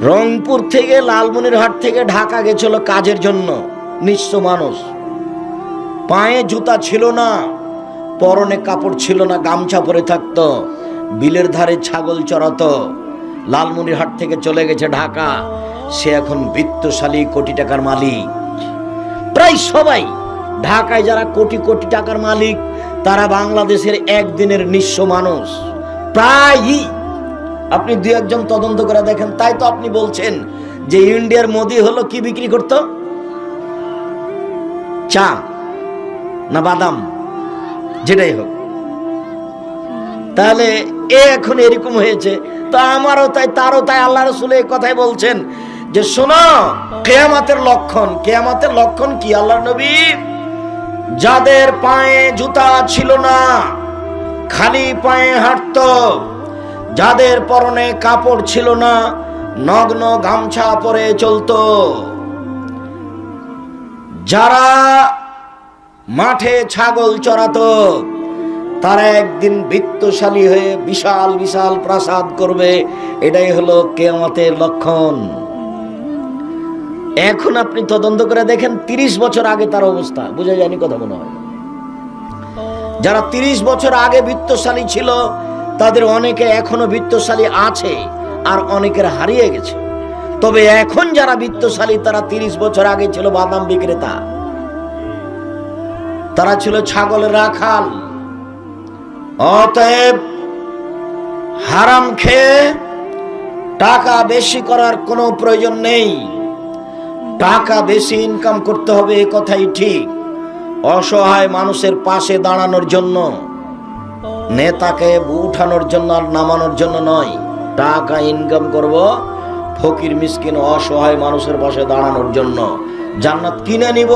রংপুর থেকে লালমনিরহাট থেকে ঢাকা গেছিল কাজের জন্য। নিঃস্ব মানুষ, পায়ে জুতা ছিল না, পরনে কাপড় ছিল না, গামছা পরে থাকতো, বিলের ধারে ছাগল চড়াতো। লালমনিরহাট থেকে চলে গেছে ঢাকা। সে এখন বিত্তশালী, কোটি টাকার মালিক। প্রায় সবাই ঢাকায় যারা কোটি কোটি টাকার মালিক, তারা বাংলাদেশের একদিনের নিঃস্ব মানুষ প্রায়ই। আপনি দুই একজন তদন্ত করে দেখেন। তাই তো আপনি বলছেন যে ইন্ডিয়ার মোদি হলো কি বিক্রি করত, চা না বাদাম, যেটাই হোক। তাহলে এ এখন এরকম হয়েছে। তা আমারও তাই, তারও তাই। আল্লাহ রাসূল এই কথাই বলছেন যে শোনো, কিয়ামতের লক্ষণ। কিয়ামতের লক্ষণ কি? আল্লাহর নবী, যাদের পায়ে জুতা ছিল না, খালি পায়ে হাঁটতো, যাদের পরনে কাপড় ছিল না, নগ্ন গামছা পরে চলতো, যারা মাঠে ছাগল চড়াতো, তারা একদিন বিত্তশালী হয়ে বিশাল বিশাল প্রাসাদ করবে। এটাই হলো কিয়ামতের লক্ষণ। এখন আপনি তদন্ত করে দেখেন 30 বছর আগে তার অবস্থা বোঝা যায়নি কথা মনে হয়। যারা 30 বছর আগে বিত্তশালী ছিল, তাদের অনেকে এখনো বিত্তশালী আছে, আর অনেকের হারিয়ে গেছে। তবে এখন যারা বিত্তশালী, তারা 30 বছর আগে ছিল বাদাম বিক্রেতা, তারা ছিল ছাগলের রাখাল। অতএব হারাম খেয়ে টাকা বেশি করার কোনো প্রয়োজন নেই। টাকা বেশি ইনকাম করতে হবে, এ কথাই ঠিক। অসহায় মানুষের পাশে দাঁড়ানোর জন্য, নেতাকে উঠানোর জন্য আর নামানোর জন্য নয়। টাকা ইনকাম করব ফকির মিসকিন অসহায় মানুষের পাশে দাঁড়ানোর জন্য। জান্নাত কিনে নিব,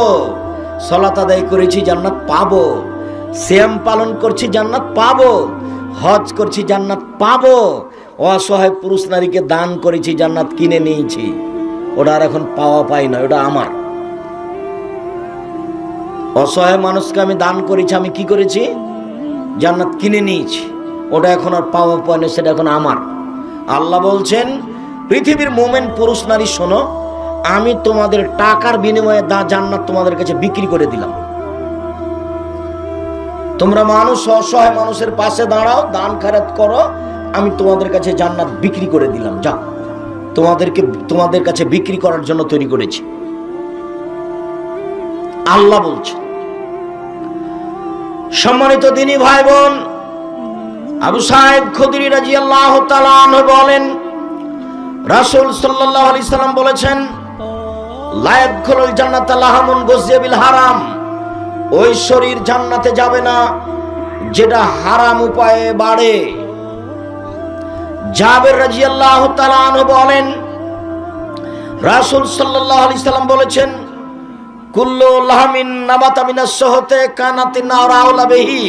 সালাত আদায় করেছি জান্নাত পাবো, সিয়াম পালন করছি জান্নাত পাবো, হজ করছি জান্নাত পাবো, অসহায় পুরুষ নারীকে দান করেছি জান্নাত কিনে নিয়েছি। ওটা আর এখন পাওয়া পাই না, ওটা আমার। অসহায় মানুষকে আমি দান করেছি, আমি কি করেছি? জান্নাত কিনে নিয়েছি। ওটা এখন আর পাওয়া পায় না, সেটা এখন আমার। আল্লাহ বলছেন, পৃথিবীর মোমেন পুরুষ নারী শোনো, আমি তোমাদের টাকার বিনিময়ে জান্নাত তোমাদের কাছে বিক্রি করে দিলাম। তোমরা মানুষ, অসহায় মানুষের পাশে দাঁড়াও, দান খয়রাত করো, আমি তোমাদের কাছে জান্নাত বিক্রি করে দিলাম। যাও, তোমাদের কাছে বিক্রি করার জন্য তৈরি করেছি। আল্লাহ বলছে। সম্মানিত দিনী ভাই বোন, আবু সাঈদ খুদরি রাদিয়াল্লাহু তাআলা আনহু বলেন, রাসূল সাল্লাল্লাহু আলাইহি সাল্লাম বলেছেন, লা ইয়াদখুলুল জান্নাতা লাহামুন গুযিয়া বিল হারাম। ওই শরীর জান্নাতে যাবে না যেটা হারাম উপায়ে বাড়ে। জাবের রাদিয়াল্লাহু তাআলা আনহু বলেন, রাসূল সাল্লাল্লাহু আলাইহি সাল্লাম বলেছেন, কুল্লু লাহমিন নাবাতা মিনাস সুহতে কানাতিন নার আওলা বিহি।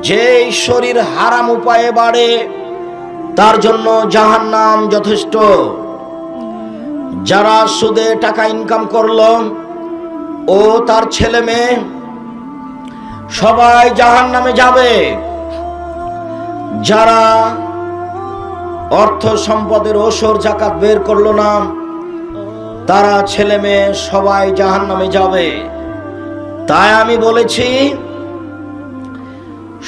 যে শরীর হারাম উপায়ে বাড়ে, তার জন্য জাহান্নাম যথেষ্ট। যারা সুদে টাকা ইনকাম করলো, ও তার ছেলে মেয়ে সবাই জাহান্নামে যাবে। যারা অর্থ সম্পদের ওসর যাকাত বের করলো না, তারা ছেলে মেয়ে সবাই জাহান্নামে যাবে। তাই আমি বলেছি,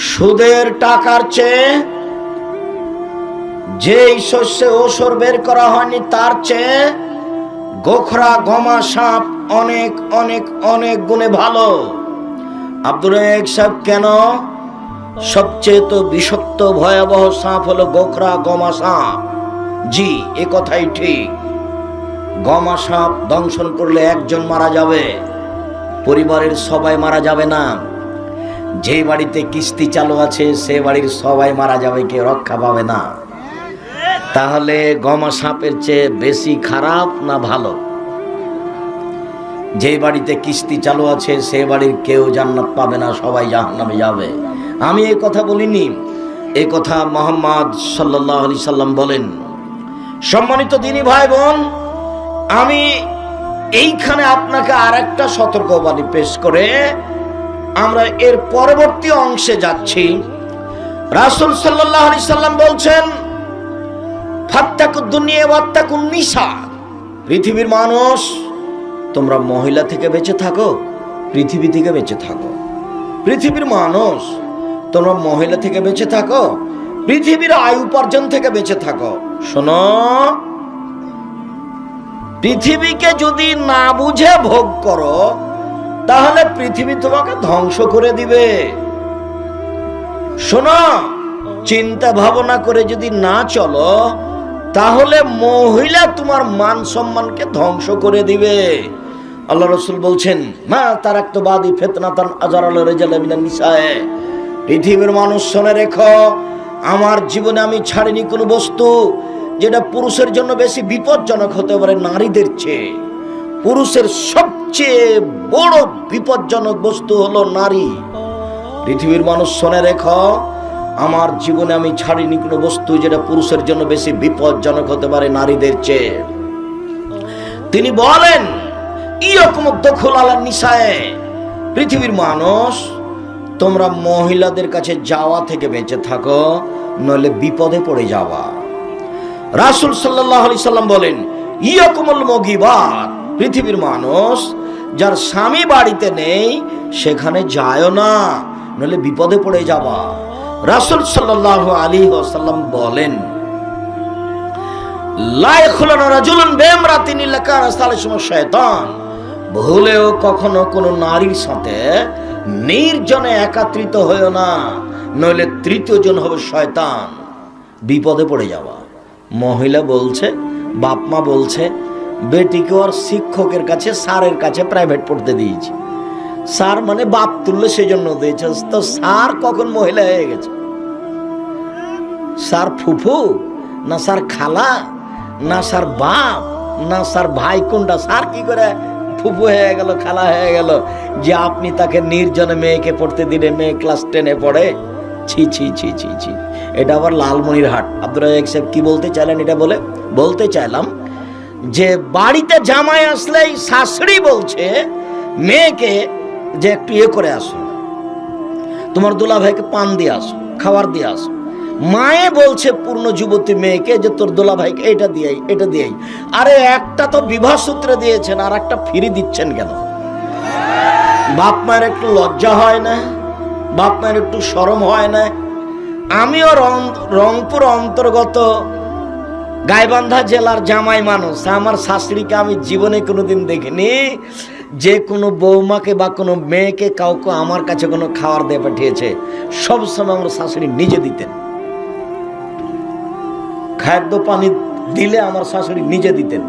সুদের টাকার চেয়ে যেই শস্যে ওসর বের করা হয়নি, তার চেয়ে গোখরা গমা সাপ অনেক অনেক অনেক গুণে ভালো। আব্দুর রাজ্জাক সাহেব, কেন? সবচেয়ে তো বিষাক্ত ভয়াবহ সাপ হলো গোখরা গমা সাপ। জি, এ কথাই ঠিক। গমা সাপ দংশন করলে একজন মারা যাবে, পরিবারের সবাই মারা যাবে না। যে বাড়িতে কিস্তি চালু আছে, সে বাড়ির সবাই মারা যাবে, কেউ রক্ষা পাবে না। তাহলে গমা সাপের চেয়ে বেশি খারাপ না ভালো? যে বাড়িতে কিস্তি চালু আছে, সে বাড়ির কেউ জান্নাত পাবে না, সবাই জাহান্নামে যাবে। আমি এই কথা বলিনি, এই কথা মুহাম্মদ সাল্লাল্লাহু আলাইহি সাল্লাম বলেন। সম্মানিত দিনী ভাই বোন, আমি এইখানে আপনাকে আরেকটা সতর্কবাণী পেশ করে আমরা এর পরবর্তী অংশে যাচ্ছি। রাসূল সাল্লাল্লাহু আলাইহি সাল্লাম বলছেন, ফাত্তাকুদ দুনিয়া ওয়াত্তাকুন নিসা। পৃথিবীর মানুষ, তোমরা মহিলা থেকে বেঁচে থাকো, পৃথিবী থেকে বেঁচে থাকো। পৃথিবীর মানুষ, তোমরা মহিলা থেকে বেঁচে থাকো, পৃথিবীর আয় উপার্জন থেকে বেঁচে থাকো। শোনো, পৃথিবীকে যদি না বুঝে ভোগ করো তাহলে পৃথিবী তোমাকে ধ্বংস করে দিবে। শোনো, চিন্তা ভাবনা করে যদি না চলো তাহলে মহিলা তোমার মান সম্মানকে ধ্বংস করে দিবে। আল্লাহ রাসূল বলছেন, মা তারাকতু বাদি ফিতনাতান আযারাল রিজালা মিনান নিসায়ে। পৃথিবীর মানুষ শুনে রেখো, আমার জীবনে আমি ছাড়িনি কোনো বস্তু যেটা পুরুষের জন্য বেশি বিপজ্জনক হতে পারে নারীদের চেয়ে। পুরুষের সবচেয়ে বড় বিপজ্জনক বস্তু হলো নারী। পৃথিবীর মানুষ শুনে রেখো, আমার জীবনে আমি ছাড়িনি কোনো বস্তু যেটা পুরুষের জন্য বেশি বিপজ্জনক হতে পারে নারীদের চেয়ে। তিনি বলেন, ইয়াকুম দুখুল আলা নিসায়ে। পৃথিবীর মানুষ, তোমরা মহিলাদের কাছে যাওয়া থেকে বেঁচে থাকো, নইলে বিপদে পড়ে যাওয়া। রাসূল সাল্লাল্লাহু আলাইহি সাল্লাম বলেন, ইয়াকুমুল মুগিবাত। পৃথিবীর মানুষ, যার স্বামী বাড়িতে নেই সেখানে যায় না, নইলে বিপদে পড়ে যাওয়া। রাসূল সাল্লাল্লাহু আলাইহি ওয়াসাল্লাম বলেন, লা ইয়াখুলুনা রাজুলুন বিইমরাতিন ইল্লা কানা সালিসুহু শায়তান। ভুলেও কখনো কোনো নারীর সাথে নির্জনে একত্রিত হয়ো না, নইলে তৃতীয় জন হবে শয়তান। বিপদে পড়ে যাওয়া। মহিলা বলছে, বাপ মা বলছে, বেটিকে ওর শিক্ষকের কাছে, স্যারের কাছে প্রাইভেট পড়তে দিয়েছি। স্যার মানে বাপ তুললে সেজন্য দিয়েছে। তো স্যার কখন মহিলা হয়ে গেছে? স্যার ফুফু না স্যার খালা না স্যার বাপ না স্যার ভাই, কোনটা? স্যার কি করে ফুফু হয়ে গেল, খালা হয়ে গেল যে আপনি তাকে নির্জনে মেয়েকে পড়তে দিলে? মেয়ে ক্লাস 10-এ পড়ে। ছি ছি ছি ছি ছি। এটা আবার লালমনিরহাট। আব্দুর রাজ্জাক সাহেব কি বলতে চাইলেন? এটা বলতে চাইলাম যে বাড়িতে জামাই আসলেই শাশুড়ি বলছে মেয়েকে যে একটু করে আসো, তোমার দুলা ভাইকে পান দিয়ে আসো, খাবার দিয়ে আসো। মায়ে বলছে পূর্ণ যুবতী মেয়েকে যে তোর দুলা ভাইকে এটা দিয়াই, এটা দিয়াই। আরে একটা তো বিবাহ সূত্রে দিয়েছেন, আর একটা ফ্রি দিচ্ছেন কেন? বাপ মায়ের একটু লজ্জা হয় না? বাপ মায়ের একটু শরম হয় না? আমিও রংপুর অন্তর্গত গাইবান্ধা জেলার জামাই মানুষ। আমার শাশুড়িকে আমি জীবনে কোনোদিন দেখিনি যে কোনো বৌমাকে বা কোনো মেয়েকে কাউকে আমার কাছে কোনো খাবার দিয়ে পাঠিয়েছে। সবসময় আমার শাশুড়ি নিজে দিতেন। খাদ্য পানি দিলে আমার শাশুড়ি নিজে দিতেন,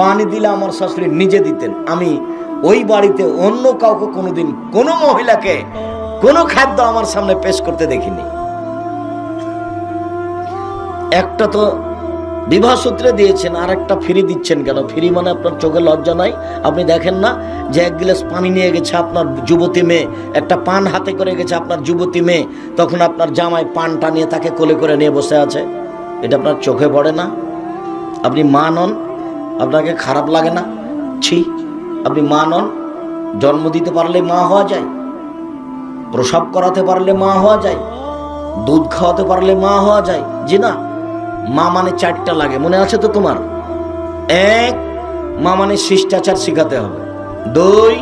পানি দিলে আমার শাশুড়ি নিজে দিতেন। আমি ওই বাড়িতে অন্য কাউকে কোনোদিন কোনো মহিলাকে কোনো খাদ্য আমার সামনে পেশ করতে দেখিনি। একটা তো বিবাহ সূত্রে দিয়েছেন, আর একটা ফ্রি দিচ্ছেন কেন? ফ্রি মানে আপনার চোখে লজ্জা নাই? আপনি দেখেন না যে এক গ্লাস পানি নিয়ে গেছে আপনার যুবতী মেয়ে, একটা পান হাতে করে গেছে আপনার যুবতী মেয়ে, তখন আপনার জামাই পানটা নিয়ে তাকে কোলে করে নিয়ে বসে আছে? এটা আপনার চোখে পড়ে না? আপনি মা নন? আপনাকে খারাপ লাগে না? ছি, আপনি মা নন? জন্ম দিতে পারলে মা হওয়া যায়, প্রসব করাতে পারলে মা হওয়া যায়, দুধ খাওয়াতে পারলে মা হওয়া যায়। জি না, মা মানে 4টা লাগে, মনে আছে তো তোমার? 1, মা মানে শিষ্টাচার শিখাতে হবে। 2,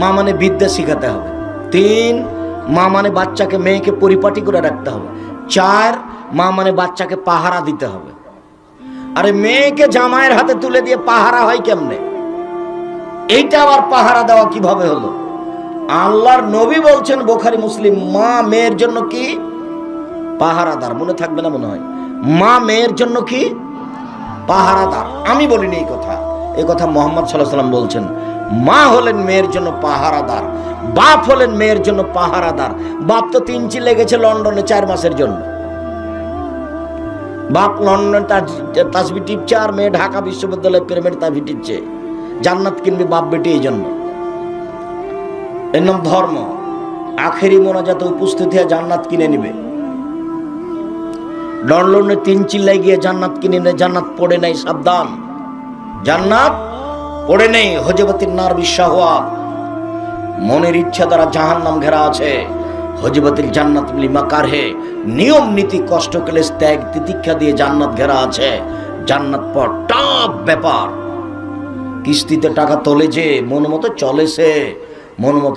মা মানে বিদ্যা শিখাতে হবে। 3, মা মানে বাচ্চাকে, মেয়েকে পরিপাটি করে রাখতে হবে। 4, মা মানে বাচ্চাকে পাহারা দিতে হবে। আরে মেয়েকে জামাইয়ের হাতে তুলে দিয়ে পাহারা হয় কেমনে? এইটা আবার পাহারা দেওয়া কিভাবে হলো? আল্লাহর নবী বলছেন, বুখারী মুসলিম, মা মেয়ের জন্য কি? পাহারাদার। মনে থাকবে না মনে হয়? মা মেয়ের জন্য কি? পাহারাদার। আমি বলিনি এই কথা, এই কথা মুহাম্মদ সাল্লাল্লাহু আলাইহি ওয়াসাল্লাম বলছেন। মা হলেন মেয়ের জন্য পাহারাদার, বাপ হলেন মেয়ের জন্য পাহারাদার। বাপ তো 3 চিল লেগেছে লন্ডনে 4 মাসের জন্য। বাপ লন্ডনে তাসবিহ টিপছে, আর মেয়ে ঢাকা বিশ্ববিদ্যালয়ে প্রেমের তাসবিহ টিপছে। জান্নাত কিনবে বাপ বেটি এই জন্য। এর নাম ধর্ম। আখেরি মোনাজাতে উপস্থিত হয়ে জান্নাত কিনে নিবে। লন্ডনে 3 চিল্লায় গিয়ে জান্নাত কিনে নেয়, জান্নাত পড়ে নাই, সাবধান, জান্নাত পড়ে নেই। হজবতিন নার বিশাহওয়াত, মনের ইচ্ছা দ্বারা জাহান্নাম ঘেরা আছে। হজবতিল জান্নাত লিমা কারহে, নিয়ম নীতি কষ্ট ক্লেশ ত্যাগ তিতিক্ষা দিয়ে জান্নাত ঘেরা আছে। জান্নাত পাওয়ার টপ ব্যাপার। কিস্তিতে টাকা তোলে যে মন মতো চলেছে, মন মতো